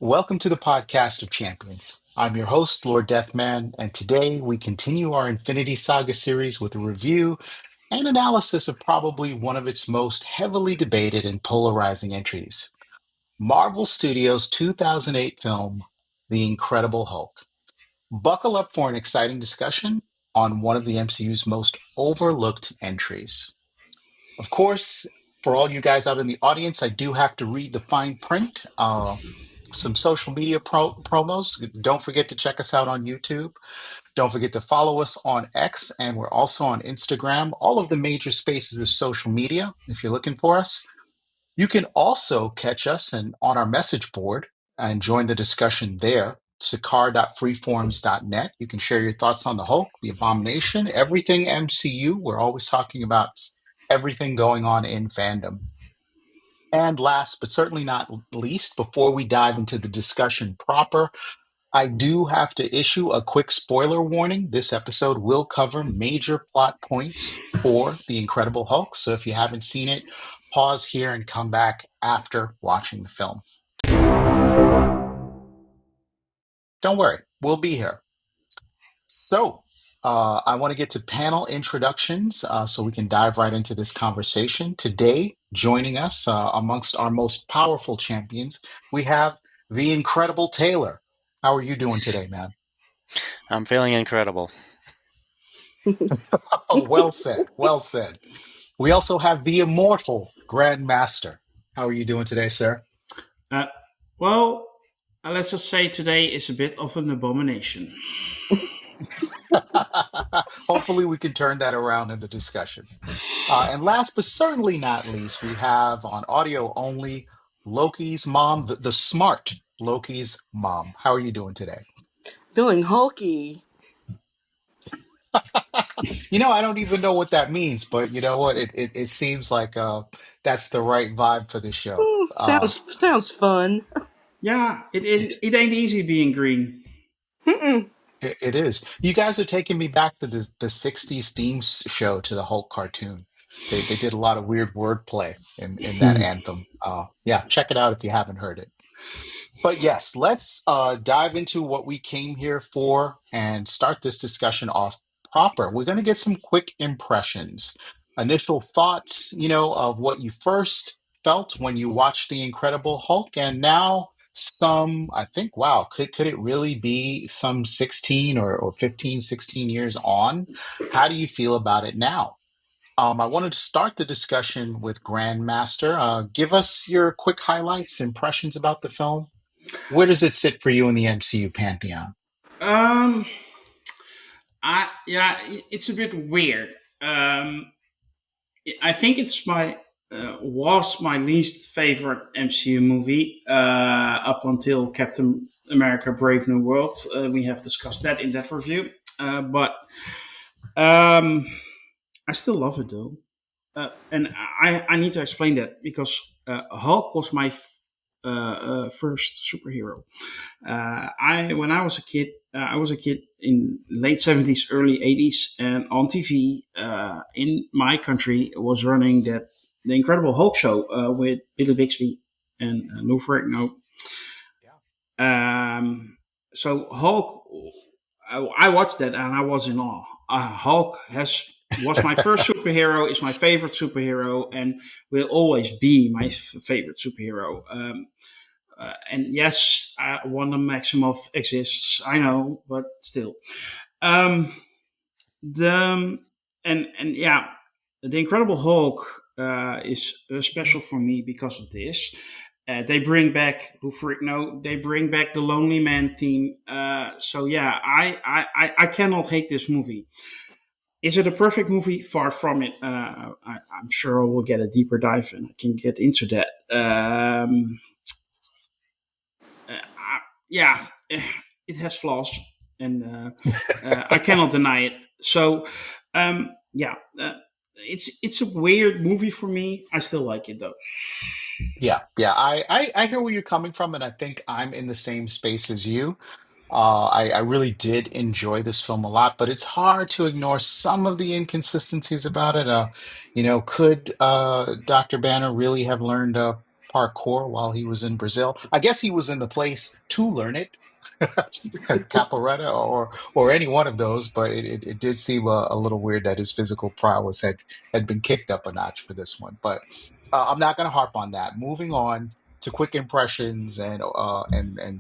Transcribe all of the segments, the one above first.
Welcome to the podcast of champions. I'm your host, Lord Deathman, and today we continue our Infinity Saga series with a review and analysis of probably one of its most heavily debated and polarizing entries, Marvel Studios' 2008 film, The Incredible Hulk. Buckle up for an exciting discussion on one of the MCU's most overlooked entries. Of course, for all you guys out in the audience, I do have to read the fine print. Some social media promos. Don't forget to check us out on YouTube. Don't forget to follow us on X, and we're also on Instagram, all of the major spaces of social media. If you're looking for us, you can also catch us on our message board and join the discussion there. Sakar.freeforms.net. You can share your thoughts on the Hulk, the Abomination, everything MCU. We're always talking about everything going on in fandom. And last but certainly not least, before we dive into the discussion proper, I do have to issue a quick spoiler warning. This episode will cover major plot points for The Incredible Hulk. So if you haven't seen it, pause here and come back after watching the film. Don't worry, we'll be here. So, I want to get to panel introductions so we can dive right into this conversation. Today, joining us amongst our most powerful champions, we have the incredible Taylor. How are you doing today, man? I'm feeling incredible. Oh, well said. Well said. We also have the immortal Grandmaster. How are you doing today, sir? Uh, well, let's just say today is a bit of an abomination. Hopefully, we can turn that around in the discussion. And last but certainly not least, we have on audio only Loki's mom, the smart Loki's mom. How are you doing today? Feeling hulky. I don't even know what that means, but you know what? It seems like that's the right vibe for the show. Sounds fun. Yeah, it ain't easy being green. Mm-mm. It is. You guys are taking me back to the 60s theme show to the Hulk cartoon. They did a lot of weird wordplay in that anthem. Yeah, check it out if you haven't heard it. But yes, let's dive into what we came here for and start this discussion off proper. We're going to get some quick impressions, initial thoughts, of what you first felt when you watched The Incredible Hulk, and now some, I think, wow, could it really be some 16 or 15, 16 years on? How do you feel about it now? I wanted to start the discussion with Grandmaster. Give us your quick highlights, impressions about the film. Where does it sit for you in the MCU pantheon? Um, it's a bit weird. I think it's my was my least favorite MCU movie up until Captain America: Brave New World. We have discussed that in that review, but um, I still love it though. And I need to explain that because Hulk was my first superhero. I when I was a kid in late 70s, early 80s, and on TV in my country was running the Incredible Hulk show with Billy Bixby and Lou Ferrigno. So Hulk, I watched that and I was in awe. Hulk was my first superhero, is my favorite superhero, and will always be my favorite superhero. And yes, Wanda Maximoff exists, I know, but still. Um, the and yeah, the Incredible Hulk is special for me because of this. They bring back Lou Ferrigno. They bring back the Lonely Man theme. So yeah, I cannot hate this movie. Is it a perfect movie? Far from it. I'm sure we'll get a deeper dive and I can get into that. Yeah, it has flaws, and I cannot deny it. So, yeah, it's a weird movie for me. I still like it though. Yeah. I hear where you're coming from, and I think I'm in the same space as you. I really did enjoy this film a lot, but it's hard to ignore some of the inconsistencies about it. Could Dr. Banner really have learned parkour while he was in Brazil. I guess he was in the place to learn it, capoeira or any one of those. But it did seem a little weird that his physical prowess had been kicked up a notch for this one. But I'm not going to harp on that. Moving on to quick impressions and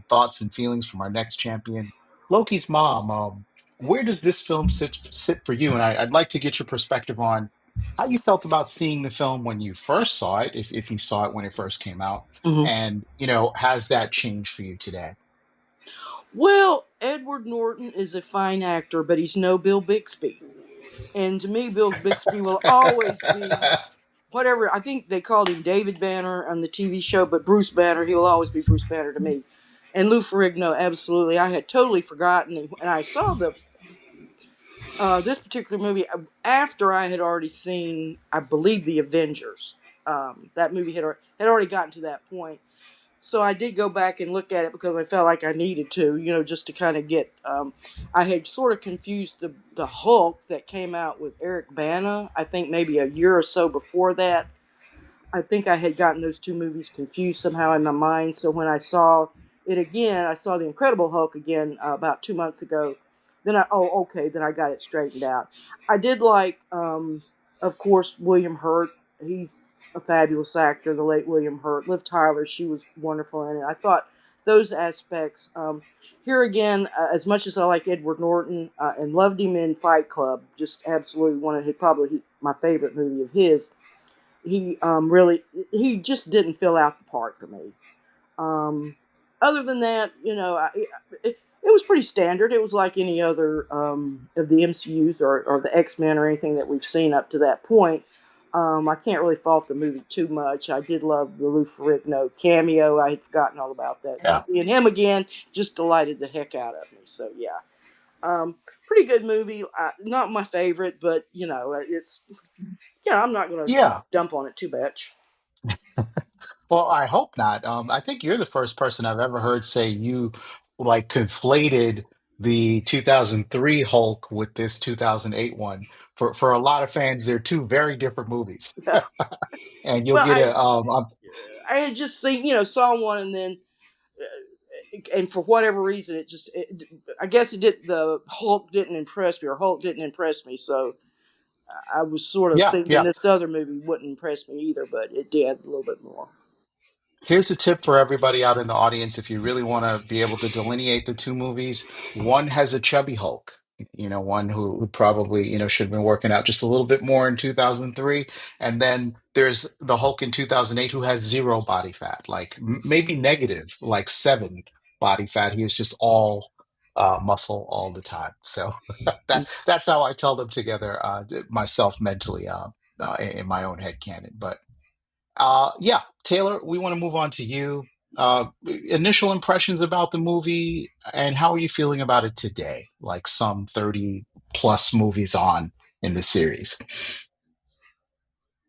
thoughts and feelings from our next champion, Loki's mom. Where does this film sit for you? And I'd like to get your perspective on how you felt about seeing the film when you first saw it, if you saw it when it first came out, Hmm. and has that changed for you today? Well, Edward Norton is a fine actor, but he's no Bill Bixby. And to me, Bill Bixby will always be whatever. I think they called him David Banner on the TV show, but Bruce Banner, he will always be Bruce Banner to me. And Lou Ferrigno, absolutely. I had totally forgotten, and I saw the this particular movie after I had already seen, I believe, the Avengers. That movie had already gotten to that point, so I did go back and look at it because I felt like I needed to, just to kind of get. I had sort of confused the Hulk that came out with Eric Bana. I think maybe a year or so before that. I think I had gotten those two movies confused somehow in my mind. So when I saw it again, I saw the Incredible Hulk again about 2 months ago. Then I got it straightened out. I did like, of course, William Hurt. He's a fabulous actor. The late William Hurt. Liv Tyler, she was wonderful in it. I thought those aspects. Here again, as much as I like Edward Norton and loved him in Fight Club, just absolutely one of his, probably my favorite movie of his. He just didn't fill out the part for me. Um, Other than that, it was pretty standard. It was like any other of the MCUs or the X-Men or anything that we've seen up to that point. I can't really fault the movie too much. I did love the Lou Ferrigno cameo. I had forgotten all about that. So Yeah. seeing him again just delighted the heck out of me. So yeah, pretty good movie. Not my favorite, but it's I'm not going to Yeah. dump on it too much. Well, I hope not. I think you're the first person I've ever heard say you like conflated the 2003 Hulk with this 2008 one. For a lot of fans, they're two very different movies, and you'll Well, get I had just seen saw one and then and for whatever reason I guess it did the Hulk didn't impress me or Hulk didn't impress me, so I was sort of yeah, thinking yeah. this other movie wouldn't impress me either, but it did a little bit more. Here's a tip for everybody out in the audience. If you really want to be able to delineate the two movies, one has a chubby Hulk, one who probably, should have been working out just a little bit more in 2003. And then there's the Hulk in 2008 who has zero body fat, like maybe negative, like 7 body fat. He is just all muscle all the time. So that's how I tell them together myself mentally in my own head canon. But yeah, Taylor, we want to move on to you. Initial impressions about the movie, and how are you feeling about it today? Like some 30 plus movies on in the series.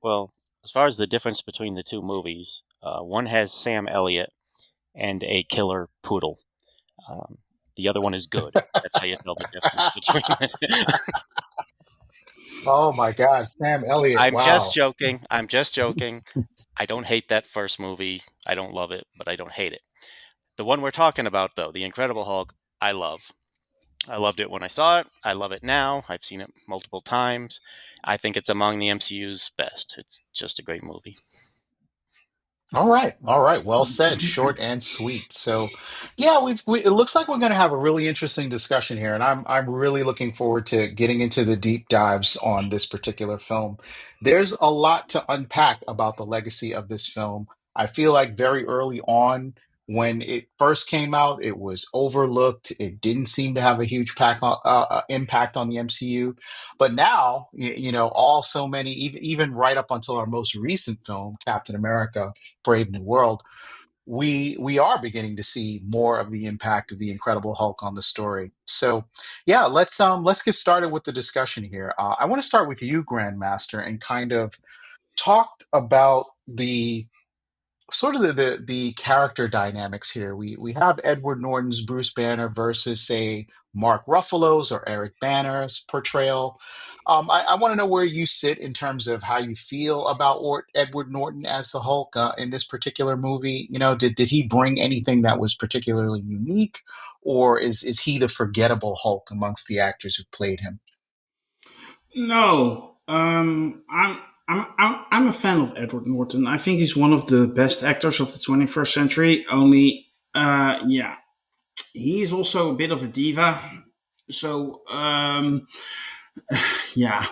Well, as far as the difference between the two movies, one has Sam Elliott and a killer poodle. Um, the other one is good. That's how you tell the difference between it. Oh my God, Sam Elliott. I'm just Wow. joking. I'm just joking. I don't hate that first movie. I don't love it, but I don't hate it. The one we're talking about, though, The Incredible Hulk, I love. I loved it when I saw it. I love it now. I've seen it multiple times. I think it's among the MCU's best. It's just a great movie. All right, all right. Well said, short and sweet. So, yeah, it looks like we're going to have a really interesting discussion here, and I'm really looking forward to getting into the deep dives on this particular film. There's a lot to unpack about the legacy of this film. I feel like very early on, when it first came out, it was overlooked. It didn't seem to have a huge impact on the MCU, but now, all so many, even right up until our most recent film, Captain America Brave New World, we are beginning to see more of the impact of the Incredible Hulk on the story. So, yeah, let's get started with the discussion here. I want to start with you, Grandmaster, and kind of talk about the sort of the character dynamics here. We have Edward Norton's Bruce Banner versus, say, Mark Ruffalo's or Eric Banner's portrayal. I want to know where you sit in terms of how you feel about Edward Norton as the Hulk in this particular movie. You know, did he bring anything that was particularly unique, or is he the forgettable Hulk amongst the actors who played him? No, I'm a fan of Edward Norton. I think he's one of the best actors of the 21st century. Only, yeah, he is also a bit of a diva. So, yeah.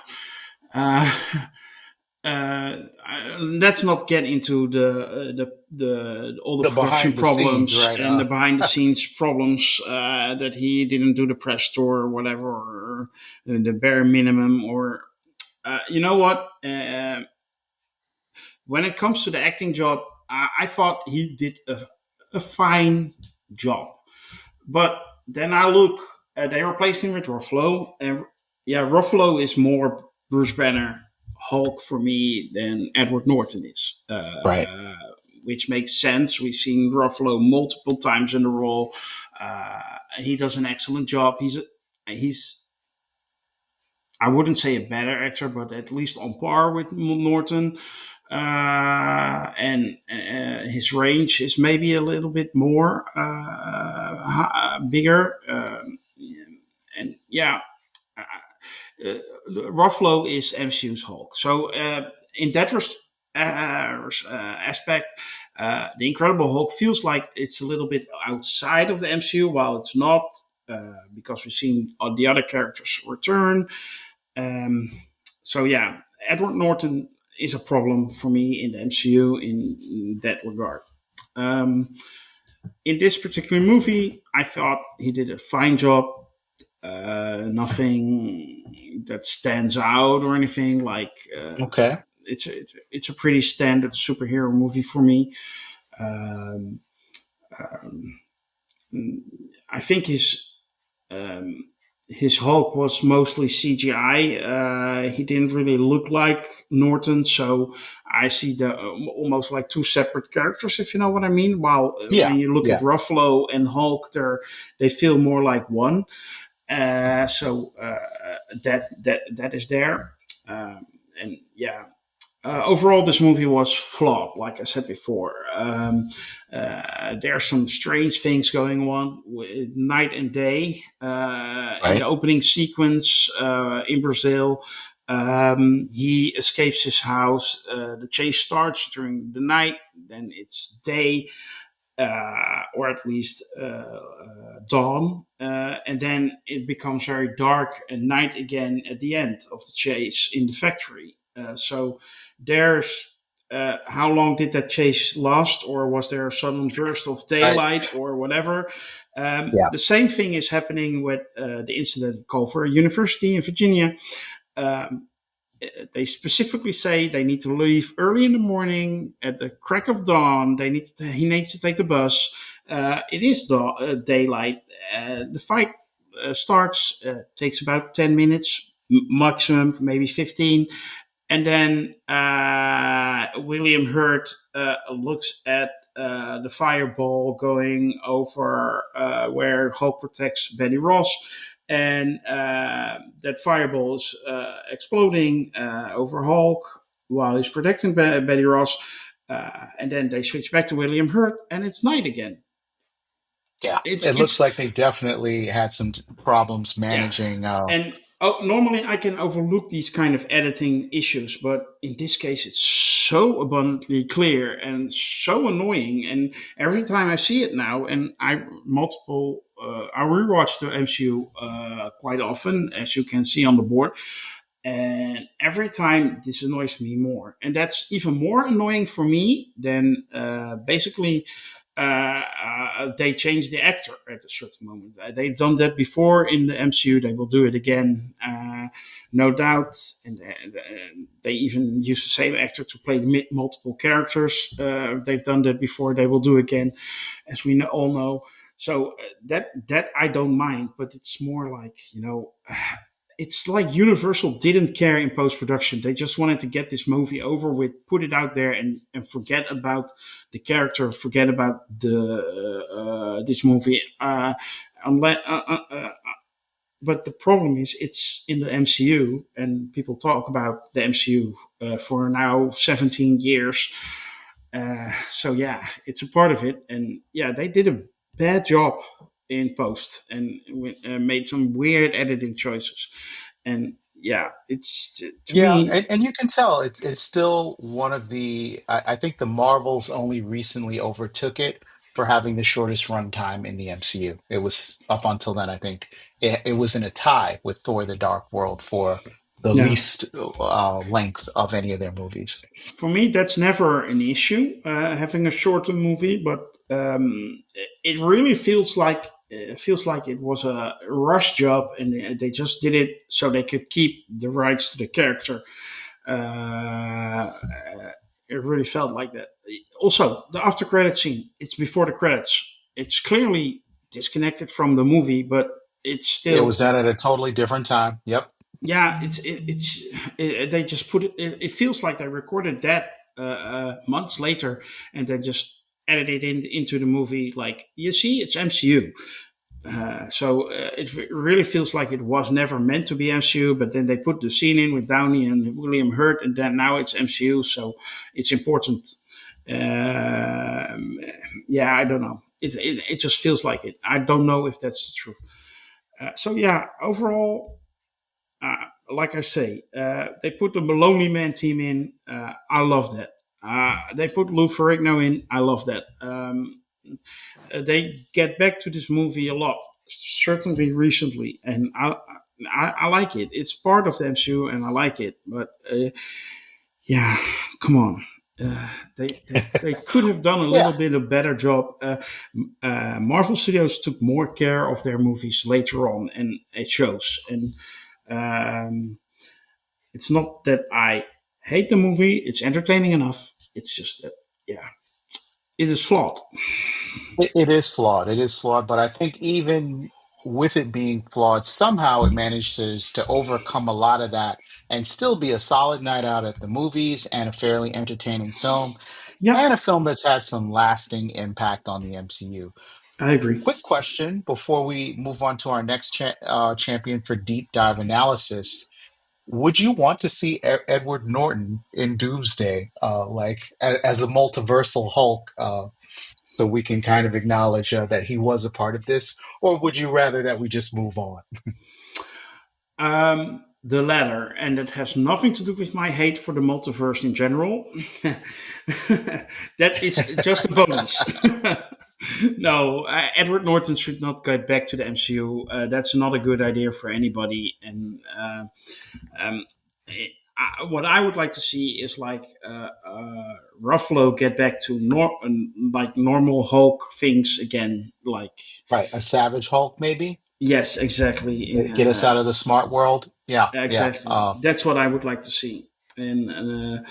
Uh, let's not get into the all the The production behind the scenes, problems right? and the behind the scenes problems that he didn't do the press tour or whatever, or the bare minimum, or you know what? When it comes to the acting job, I thought he did a fine job. But then I look, they replaced him with Ruffalo, and yeah, Ruffalo is more Bruce Banner Hulk for me than Edward Norton is, Right. which makes sense. We've seen Ruffalo multiple times in the role. He does an excellent job. He's I wouldn't say a better actor, but at least on par with Norton. And his range is maybe a little bit more bigger. And yeah, Ruffalo is MCU's Hulk. So in that aspect, the Incredible Hulk feels like it's a little bit outside of the MCU, while it's not, because we've seen the other characters return. Um, so yeah, Edward Norton is a problem for me in the MCU in that regard. Um, in this particular movie, I thought he did a fine job. Nothing that stands out or anything like. Okay. It's a pretty standard superhero movie for me. Um, um, I think um, his Hulk was mostly CGI. He didn't really look like Norton, so I see the almost like two separate characters, if you know what I mean. While Yeah. when you look at Yeah. Ruffalo and Hulk, they feel more like one. So that is there, and yeah. Overall, this movie was flawed, like I said before. There are some strange things going on with night and day in the Right. opening sequence in Brazil. He escapes his house. The chase starts during the night, then it's day, or at least dawn, and then it becomes very dark and night again at the end of the chase in the factory. So there's how long did that chase last, or was there a sudden burst of Right. daylight or whatever? Yeah. The same thing is happening with the incident at Culver University in Virginia. Um, they specifically say they need to leave early in the morning at the crack of dawn. He needs to take the bus. It is daylight. The fight starts, takes about 10 minutes maximum, maybe 15. And then William Hurt looks at the fireball going over where Hulk protects Betty Ross. And that fireball is exploding over Hulk while he's protecting Betty Ross. And then they switch back to William Hurt, and it's night again. Yeah. It's It looks it's like they definitely had some problems Yeah, managing. and normally I can overlook these kind of editing issues, but in this case, it's so abundantly clear and so annoying. And every time I see it now, and I rewatch the MCU quite often, as you can see on the board. And every time this annoys me more. And that's even more annoying for me than basically they change the actor at a certain moment. They've done that before in the MCU. They will do it again, no doubt. And they even use the same actor to play multiple characters. They've done that before. They will do again, as we all know. So that I don't mind, but it's more like, it's like Universal didn't care in post production. They just wanted to get this movie over with, put it out there, and forget about the character, forget about the this movie. Unless, but the problem is, it's in the MCU, and people talk about the MCU for now 17 years. So yeah, it's a part of it, and yeah, they did a bad job in post and made some weird editing choices, and yeah, it's to Yeah, me, and you can tell it's still one of the I think the Marvels only recently overtook it for having the shortest runtime in the MCU. It was up until then, I think it was in a tie with Thor: The Dark World for the yeah. least length of any of their movies. For me, that's never an issue, having a shorter movie, but it really feels like it was a rush job, and they just did it so they could keep the rights to the character. Uh, it really felt like that. Also, the after credit scene, it's before the credits. It's clearly disconnected from the movie, but it's It was still, done at a totally different time. Yep. yeah, they just put it, it feels like they recorded that months later and then just edited it into the movie. Like, you see, it's MCU. So it really feels like it was never meant to be MCU, but then they put the scene in with Downey and William Hurt, and then now it's MCU, so it's important. Um, yeah, I don't know. It just feels like it. I don't know if that's the truth. So yeah, overall, like I say, they put the Maloney Man team in. I love that. They put Lou Ferrigno in. I love that. They get back to this movie a lot, certainly recently, and I like it. It's part of the MCU, and I like it. But yeah, come on. They could have done a Yeah. little bit of better job. Marvel Studios took more care of their movies later on, and it shows. And um, it's not that I hate the movie; it's entertaining enough. It's just that, yeah, it is flawed. It is flawed. It is flawed, but I think even with it being flawed, somehow it manages to overcome a lot of that and still be a solid night out at the movies and a fairly entertaining film Yeah, and a film that's had some lasting impact on the MCU. I agree. Quick question before we move on to our next champion for deep dive analysis. Would you want to see Edward Norton in Doomsday, like as a multiversal Hulk? So we can kind of acknowledge that he was a part of this, or would you rather that we just move on? The latter, and it has nothing to do with my hate for the multiverse in general. That is just a bonus. No, Edward Norton should not get back to the MCU. That's not a good idea for anybody. And um, what I would like to see is like Ruffalo get back to like normal Hulk things again. Like, Right, a Savage Hulk, maybe. yes, exactly. Get us out of the smart world. Yeah, yeah. Exactly. That's what I would like to see. And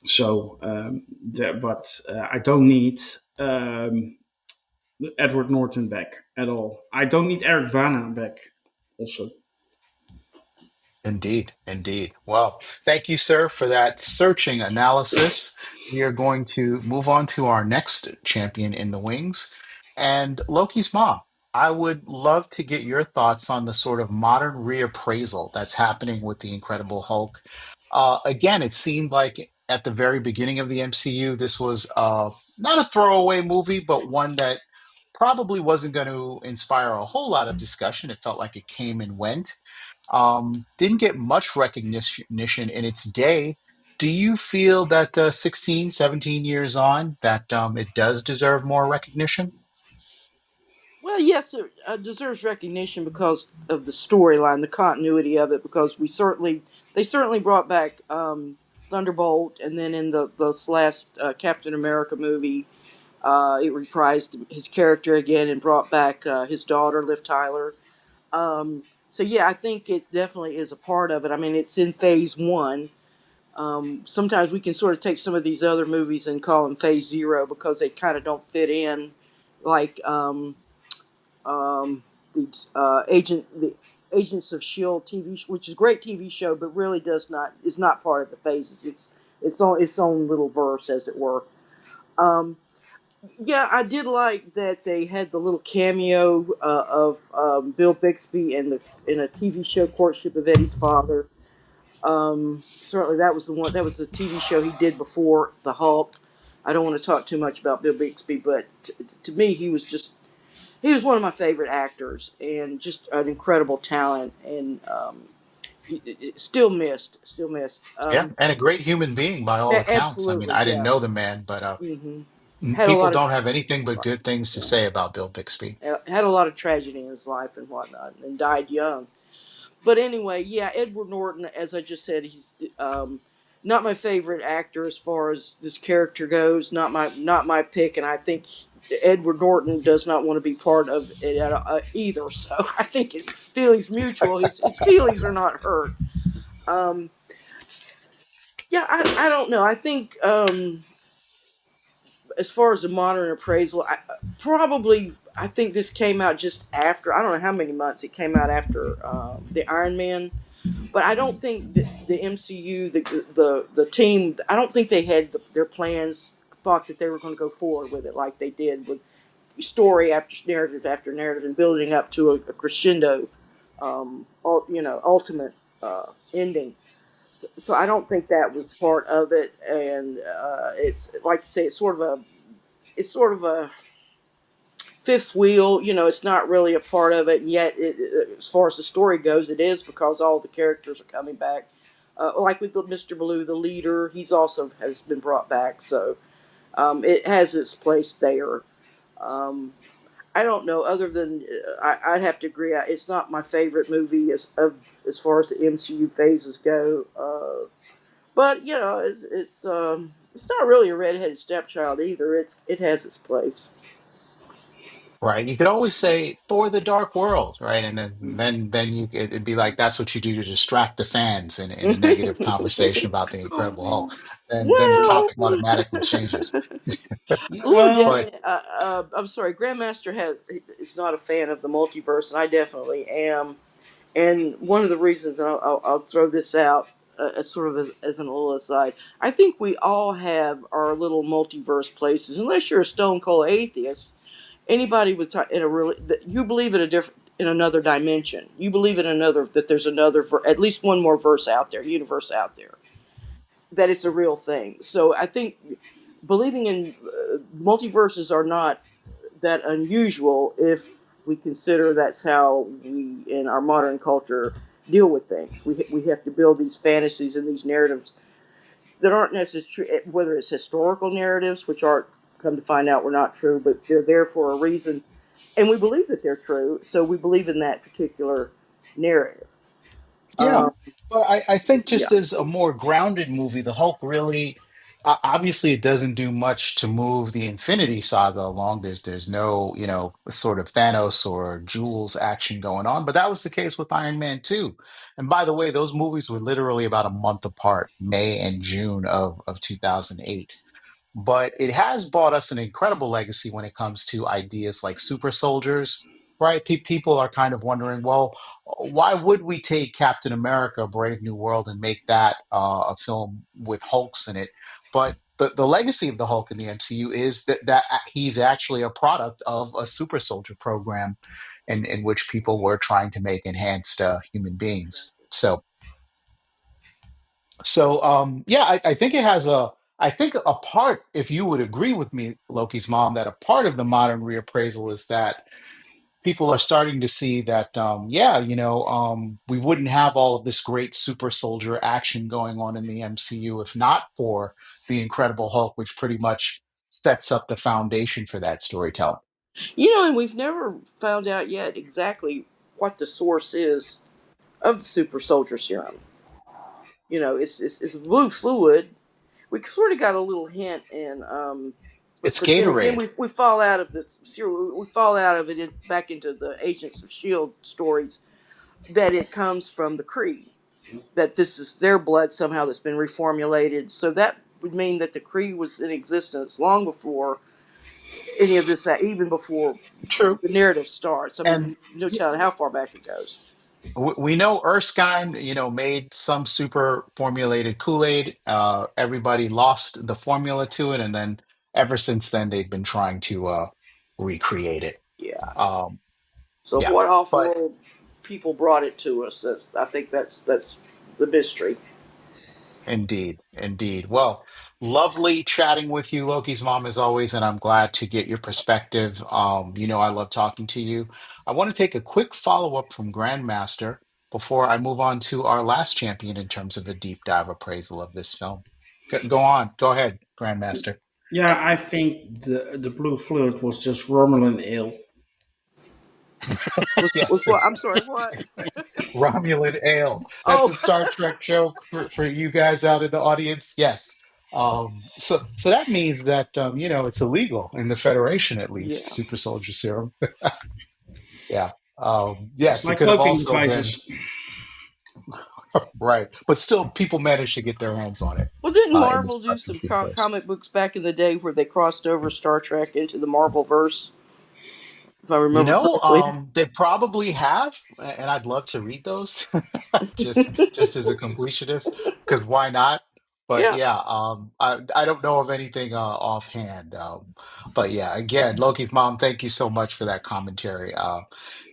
so, but I don't need Edward Norton back at all. I don't need Eric Bana back. Also, Indeed, indeed. Well, thank you, sir, for that searching analysis. We are going to move on to our next champion in the wings, and Loki's mom. I would love to get your thoughts on the sort of modern reappraisal that's happening with the Incredible Hulk. Again, it seemed like at the very beginning of the MCU, this was not a throwaway movie, but one that probably wasn't going to inspire a whole lot of discussion. It felt like it came and went. Didn't get much recognition in its day. Do you feel that 16, 17 years on, that it does deserve more recognition? Well, yes, it deserves recognition because of the storyline, the continuity of it. Because they certainly brought back Thunderbolt, and then in the last Captain America movie, it reprised his character again and brought back his daughter, Liv Tyler. So yeah, I think it definitely is a part of it. I mean, it's in phase one. Sometimes we can sort of take some of these other movies and call them phase zero because they kind of don't fit in, like um, the agent. Agents of Shield TV, which is a great TV show, but really does not is not part of the phases. It's on its own little verse, as it were. Um, yeah, I did like that they had the little cameo of Bill Bixby in a TV show Courtship of Eddie's Father. Certainly, that was the one. That was the TV show he did before the Hulk. I don't want to talk too much about Bill Bixby, but to me, he was one of my favorite actors and just an incredible talent, and still missed, still missed. Yeah, and a great human being by all accounts. I mean, Absolutely, I didn't yeah. know the man, but hmm Had a people lot of don't have anything but good things to yeah, say about Bill Bixby. had a lot of tragedy in his life and whatnot, and died young. But anyway, yeah, Edward Norton, as I just said, he's not my favorite actor as far as this character goes. Not my pick, and I think Edward Norton does not want to be part of it either. So I think his feelings mutual. His feelings are not hurt. Um, yeah, I don't know. I think as far as the modern appraisal, probably I think this came out just after. I don't know how many months it came out after the Iron Man. But I don't think the MCU, the team, I don't think they had their plans, thought that they were going to go forward with it like they did with story after narrative, and building up to a crescendo, ultimate ending. So I don't think that was part of it, and it's like I say, it's sort of a fifth wheel. It's not really a part of it, and yet, as far as the story goes, it is because all the characters are coming back. Like with Mr. Blue, the leader, he's also has been brought back, so it has its place there. Um, I don't know. Other than I'd have to agree, it's not my favorite movie as far as the MCU phases go. But it's not really a redheaded stepchild either. It has its place. Right. You could always say Thor the Dark World, right? And then it'd be like that's what you do to distract the fans in a negative conversation about the Incredible Hulk. Then the Well, topic automatically changes. Yeah, Lord But definitely. I'm sorry. Grandmaster is not a fan of the multiverse, and I definitely am. And one of the reasons, and I'll throw this out as sort of as an little aside, I think we all have our little multiverse places. Unless you're a stone cold atheist, anybody with in a really that you believe in a different in another dimension. You believe in another that there's another at least one more verse out there, universe out there, that it's a real thing. So I think believing in multiverses are not that unusual if we consider that's how we in our modern culture deal with things. We have to build these fantasies and these narratives that aren't necessarily, whether it's historical narratives, which aren't, come to find out, were not true, but they're there for a reason, and we believe that they're true, so we believe in that particular narrative. yeah, Um, but I think yeah. just as a more grounded movie, the Hulk really obviously it doesn't do much to move the Infinity Saga along. There's no, sort of Thanos or Jules action going on, but that was the case with Iron Man 2. And by the way, those movies were literally about a month apart, May and June of 2008. But it has brought us an incredible legacy when it comes to ideas like super soldiers, right? People are kind of wondering, well, why would we take Captain America, Brave New World, and make that a film with Hulks in it? But the legacy of the Hulk in the MCU is that he's actually a product of a super soldier program in which people were trying to make enhanced human beings. So yeah, I think it has I think a part, if you would agree with me, Loki's mom, that a part of the modern reappraisal is that people are starting to see that yeah, we wouldn't have all of this great super soldier action going on in the MCU if not for the Incredible Hulk, which pretty much sets up the foundation for that storytelling. And we've never found out yet exactly what the source is of the super soldier serum. It's blue fluid. We sort of got a little hint, and It's but then again, Gatorade. we fall out of this serum. We fall out of it back into the Agents of Shield stories that it comes from the Kree. That this is their blood somehow that's been reformulated. So that would mean that the Kree was in existence long before any of this, even before True. the narrative starts. I And mean, no telling how far back it goes. We know Erskine, made some super formulated Kool-Aid. Everybody lost the formula to it, and then ever since then they've been trying to recreate it. Yeah. Um, So yeah, what off but world people brought it to us? I think that's the mystery. indeed, indeed. Well, lovely chatting with you, Loki's mom, as always, and I'm glad to get your perspective. I love talking to you. I want to take a quick follow-up from Grandmaster before I move on to our last champion in terms of a deep dive appraisal of this film. Go on, go ahead, Grandmaster. Yeah, I think the blue fluid was just Romulan ale. Was Yes, what? I'm sorry. What? Romulan ale. That's a Oh, Star Trek joke for you guys out in the audience. Yes. So that means that it's illegal in the Federation, at least, yeah. super soldier serum. Yeah. It's Yes, it like could have cloaking also been devices. right, but still, people managed to get their hands on it Well, didn't in the Marvel Star do Trek some universe. comic books back in the day where they crossed over Star Trek into the Marvel verse? If I remember correctly. They probably have, and I'd love to read those, just as a completionist, because why not? But Yeah. yeah, I don't know of anything offhand. But yeah, again, Loki's mom, thank you so much for that commentary.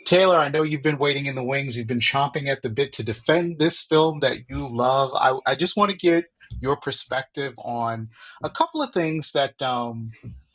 Taylor, I know you've been waiting in the wings. You've been chomping at the bit to defend this film that you love. I just want to get your perspective on a couple of things that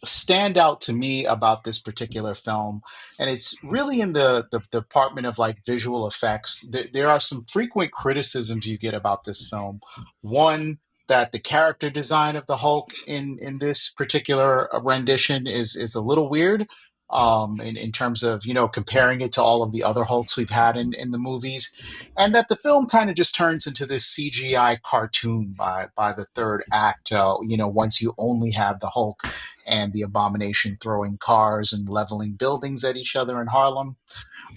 stand out to me about this particular film, and it's really in the department of like visual effects. There are some frequent criticisms you get about this film. One, that the character design of the Hulk in this particular rendition is a little weird, in terms of comparing it to all of the other Hulks we've had in the movies, and that the film kind of just turns into this CGI cartoon by the third act. Once you only have the Hulk and the Abomination throwing cars and leveling buildings at each other in Harlem.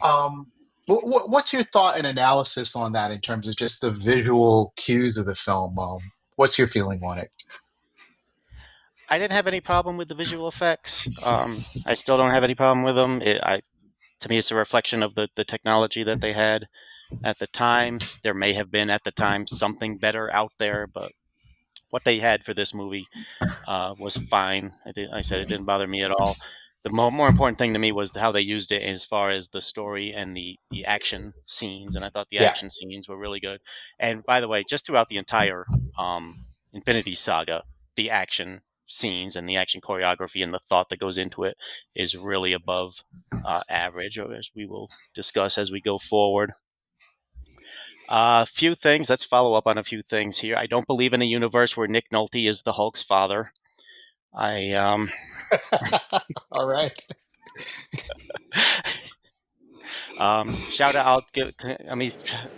Um, what's your thought and analysis on that in terms of just the visual cues of the film? What's your feeling on it? I didn't have any problem with the visual effects. I still don't have any problem with them. To me, it's a reflection of the technology that they had at the time. There may have been at the time something better out there, but what they had for this movie was fine. I said it didn't bother me at all. The more important thing to me was how they used it as far as the story and the action scenes, and I thought the Yeah, action scenes were really good. And by the way, just throughout the entire Infinity Saga, the action scenes and the action choreography and the thought that goes into it is really above average, or as we will discuss as we go forward. A few things. Let's follow up on a few things here. I don't believe in a universe where Nick Nolte is the Hulk's father. I all right. shout out. Let me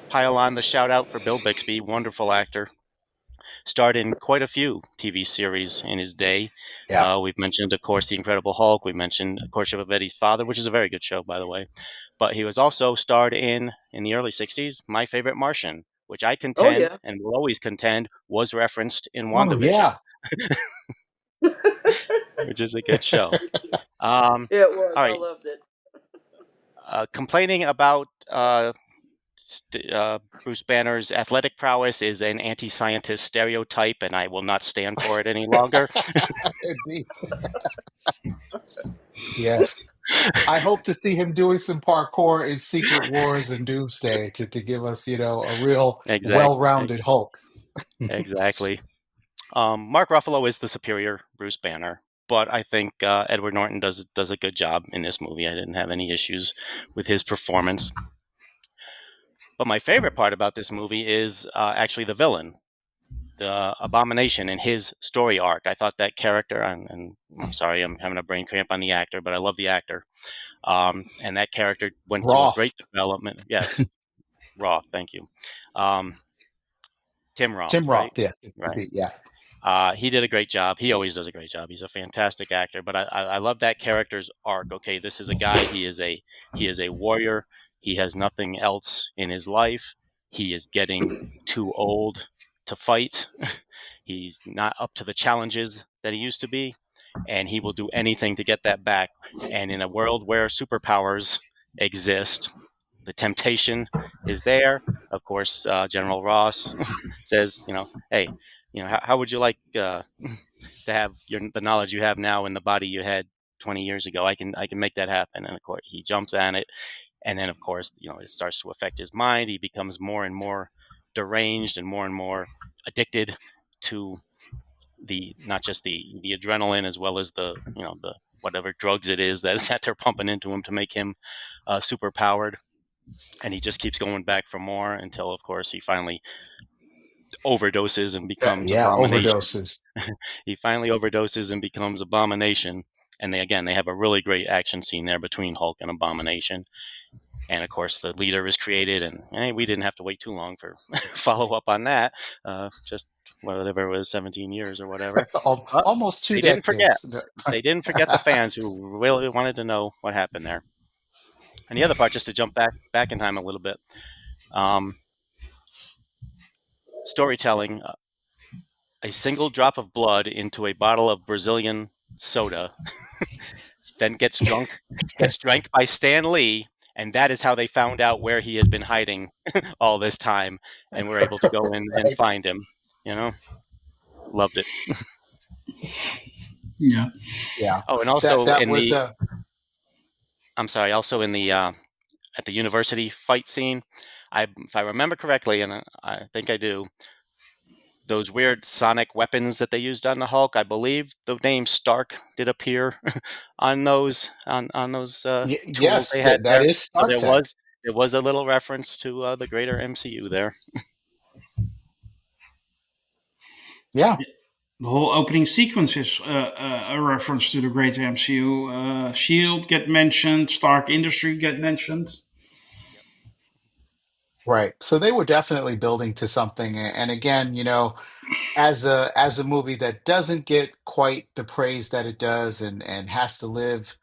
pile on the shout out for Bill Bixby, wonderful actor. Starred in quite a few TV series in his day. Yeah. We've mentioned, of course, The Incredible Hulk. We mentioned Courtship of Eddie's Father, which is a very good show, by the way. But he was also starred in the early '60s, My Favorite Martian, which I Oh contend yeah. and will always contend was referenced in Oh WandaVision, yeah. which is a good show. Um, Yeah, it was. all I right, loved it. complaining about Bruce Banner's athletic prowess is an anti-scientist stereotype, and I will not stand for it any longer. Indeed. Yes. I hope to see him doing some parkour in Secret Wars and Doomsday to give us, a real Exactly. well-rounded Hulk. Exactly. Mark Ruffalo is the superior Bruce Banner, but I think Edward Norton does a good job in this movie. I didn't have any issues with his performance. But my favorite part about this movie is actually the villain, the Abomination, and his story arc. I thought that character, and I'm sorry, I'm having a brain cramp on the actor, but I love the actor. And that character went through a Roth. great development. Yes, Roth, thank you. Um, Tim Roth, Tim right? Roth, yeah. Right. Yeah. He did a great job. He always does a great job. He's a fantastic actor. But I love that character's arc. Okay, this is a guy. He is a warrior. He has nothing else in his life. He is getting too old to fight. He's not up to the challenges that he used to be, and he will do anything to get that back. And in a world where superpowers exist, the temptation is there. Of course, General Ross says, hey, how would you like to have the knowledge you have now in the body you had 20 years ago? I can make that happen. And of course, he jumps on it, and then of course, it starts to affect his mind. He becomes more and more deranged and more addicted to the not just the adrenaline, as well as the whatever drugs it is that they're pumping into him to make him super powered. And he just keeps going back for more until, of course, he finally overdoses and becomes Yeah, Abomination. overdoses. He finally overdoses and becomes Abomination. And they have a really great action scene there between Hulk and Abomination. And of course, the leader is created, and we didn't have to wait too long for follow up on that. Just whatever it was, 17 years or whatever. But Almost two they didn't forget. decades. They didn't forget the fans who really wanted to know what happened there. And the other part, just to jump back in time a little bit, um, storytelling. A single drop of blood into a bottle of Brazilian soda, then gets drank by Stan Lee, and that is how they found out where he had been hiding all this time, and were able to go in and Right. find him. Loved it. Yeah. Yeah, Oh, and that also that in was the I'm sorry, also in the at the university fight scene, if I remember correctly, and I think I do, those weird sonic weapons that they used on the Hulk. I believe the name Stark did appear on those tools yes, they had that there. is So Stark Tech. there was a little reference to the greater MCU there. Yeah, The whole opening sequence is a reference to the great MCU. Shield get mentioned, Stark Industry get mentioned. Yep. right. So they were definitely building to something. And again, as a movie that doesn't get quite the praise that it does, and has to live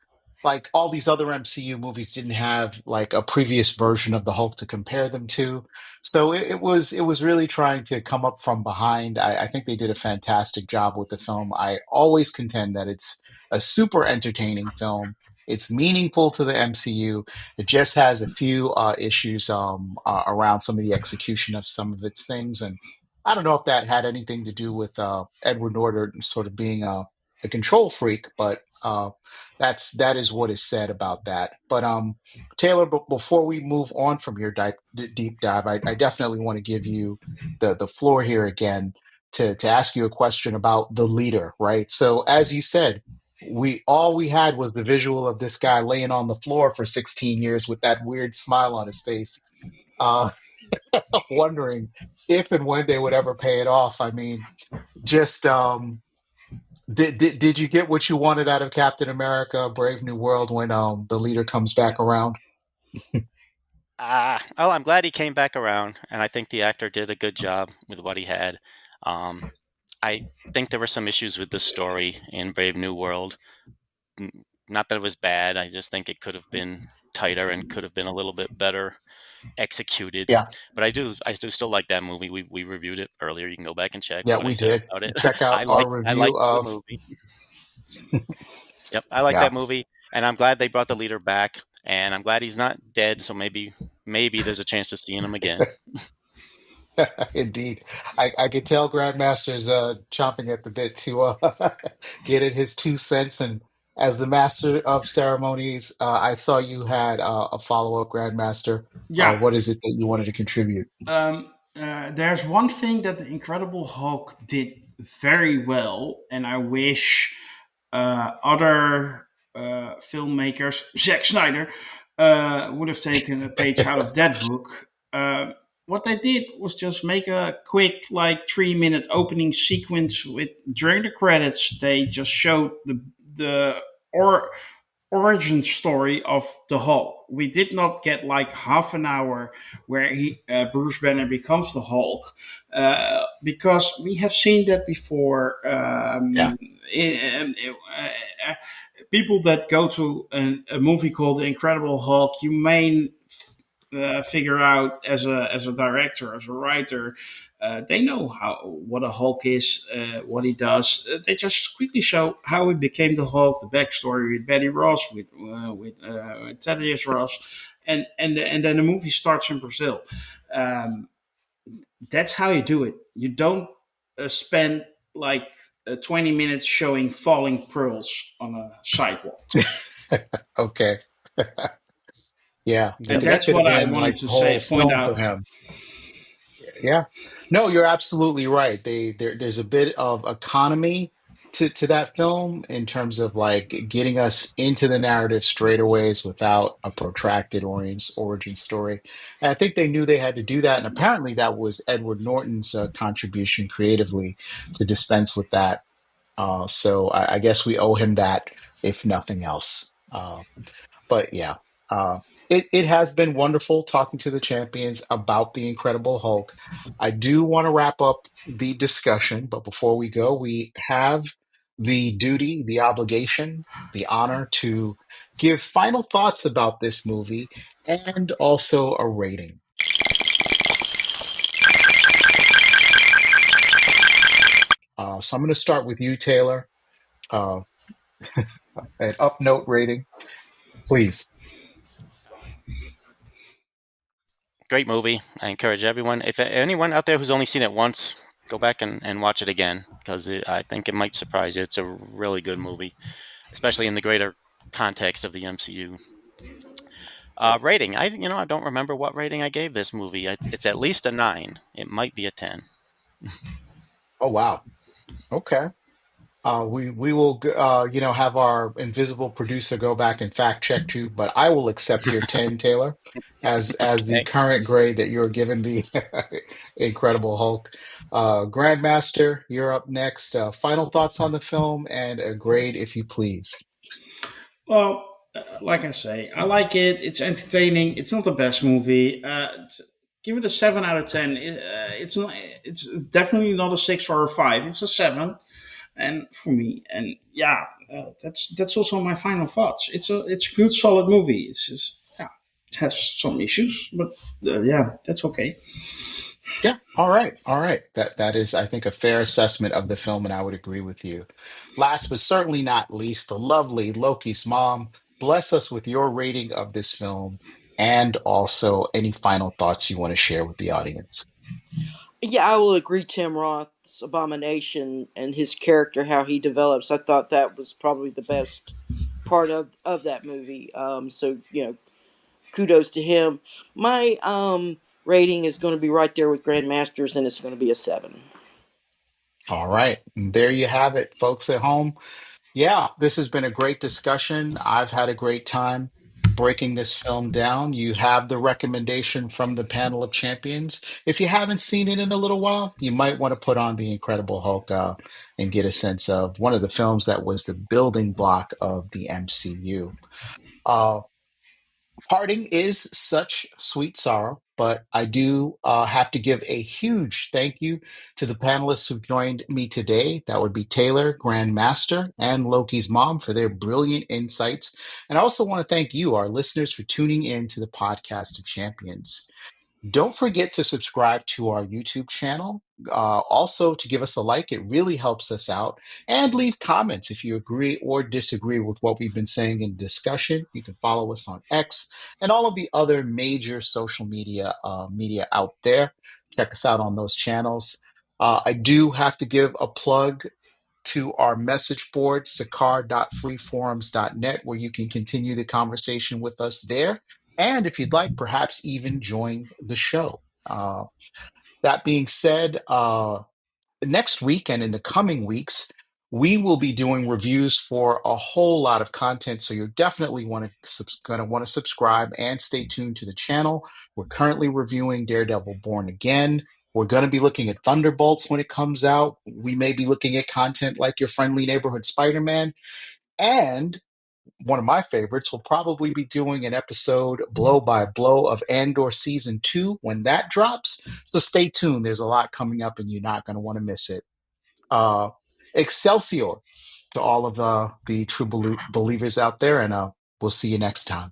like all these other MCU movies didn't have like a previous version of the Hulk to compare them to. So it was really trying to come up from behind. I think they did a fantastic job with the film. I always contend that it's a super entertaining film. It's meaningful to the MCU. It just has a few issues around some of the execution of some of its things, and I don't know if that had anything to do with Edward Norton sort of being a control freak, but that is what is said about that. But Taylor, before we move on from your deep dive, I definitely want to give you the floor here again to ask you a question about the leader, right? So as you said, we had was the visual of this guy laying on the floor for 16 years with that weird smile on his face. Uh, Wondering if and when they would ever pay it off. I mean, just did you get what you wanted out of Captain America: Brave New World when the leader comes back around? I'm glad he came back around, and I think the actor did a good job with what he had. Um, I think there were some issues with the story in Brave New World. Not that it was bad. I just think it could have been tighter and could have been a little bit better executed. Yeah, But I do still like that movie. We reviewed it earlier. You can go back and check yeah, what I we said did. about it. Check out I our like I review liked the of movie. Yep, I like yeah. that movie, and I'm glad they brought the leader back. And I'm glad he's not dead. So maybe there's a chance of seeing him again. Indeed. I could tell Grandmaster's chomping at the bit to get in his 2 cents. And as the master of ceremonies, I saw you had a follow-up, Grandmaster. Yeah. What is it that you wanted to contribute? There's one thing that the Incredible Hulk did very well, and I wish other filmmakers, Zack Snyder, would have taken a page out of that book. What they did was just make a quick, like 3 minute opening sequence with during the credits. They just showed the or origin story of the Hulk. We did not get like half an hour where Bruce Banner becomes the Hulk, because we have seen that before. Yeah. People that go to a movie called The Incredible Hulk, you may figure out as a director, as a writer. They know how what a Hulk is, what he does. They just quickly show how he became the Hulk, the backstory with Betty Ross, with Thaddeus Ross, and then the movie starts in Brazil. Um, that's how you do it. You don't spend like 20 minutes showing falling pearls on a sidewalk. Okay. Yeah, And that that's could have what I been wanted like to the whole say, point film for out. him. Yeah. No, you're absolutely right. There's a bit of economy to that film in terms of like getting us into the narrative straightaways without a protracted origin story. And I think they knew they had to do that, and apparently that was Edward Norton's contribution creatively to dispense with that. So I guess we owe him that, if nothing else. But yeah, uh, it has been wonderful talking to the champions about the Incredible Hulk. I do want to wrap up the discussion, but before we go, we have the duty, the obligation, the honor to give final thoughts about this movie and also a rating. So I'm going to start with you, Taylor. Uh, an up note rating, please. Great movie. I encourage everyone. If anyone out there who's only seen it once, go back and watch it again because I think it might surprise you. It's a really good movie, especially in the greater context of the MCU. Rating. I don't remember what rating I gave this movie. It's at least a 9. It might be a 10. Oh, wow. Okay. We will have our invisible producer go back and fact check you, but I will accept your 10, Taylor, as the Okay. current grade that you're given the Incredible Hulk. Grandmaster, you're up next. Final thoughts on the film and a grade, if you please. Well, like I say, I like it. It's entertaining. It's not the best movie. Give it a 7 out of 10. It's not. It's definitely not a 6 or a 5. It's a 7, and for me, and yeah, that's also my final thoughts. It's a good, solid movie. It's just yeah, it has some issues, but yeah, that's okay. Yeah, all right, all right. That is, I think, a fair assessment of the film, and I would agree with you. Last but certainly not least, the lovely Loki's mom. Bless us with your rating of this film and also any final thoughts you want to share with the audience. Yeah, I will agree. Tim Roth's Abomination and his character, how he develops. I thought that was probably the best part of that movie. So kudos to him. My rating is going to be right there with Grandmasters, and it's going to be a 7. All right, and there you have it, folks at home. Yeah, this has been a great discussion. I've had a great time breaking this film down. You have the recommendation from the panel of champions. If you haven't seen it in a little while, you might want to put on The Incredible Hulk and get a sense of one of the films that was the building block of the MCU. Uh, Parting is such sweet sorrow, but I do have to give a huge thank you to the panelists who joined me today. That would be Taylor, Grandmaster, and Loki's mom for their brilliant insights. And I also want to thank you, our listeners, for tuning in to the podcast of champions. Don't forget to subscribe to our YouTube channel. Also, to give us a like, it really helps us out. And leave comments if you agree or disagree with what we've been saying in discussion. You can follow us on X and all of the other major social media out there. Check us out on those channels. I do have to give a plug to our message board, sakar.freeforums.net, where you can continue the conversation with us there. And if you'd like, perhaps even join the show. That being said, next week and in the coming weeks, we will be doing reviews for a whole lot of content. So you're definitely gonna want to subscribe and stay tuned to the channel. We're currently reviewing Daredevil Born Again. We're going to be looking at Thunderbolts when it comes out. We may be looking at content like Your Friendly Neighborhood Spider-Man. And one of my favorites, will probably be doing an episode blow by blow of Andor season 2 when that drops. So stay tuned. There's a lot coming up and you're not going to want to miss it. Uh, Excelsior to all of the true believers out there. And we'll see you next time.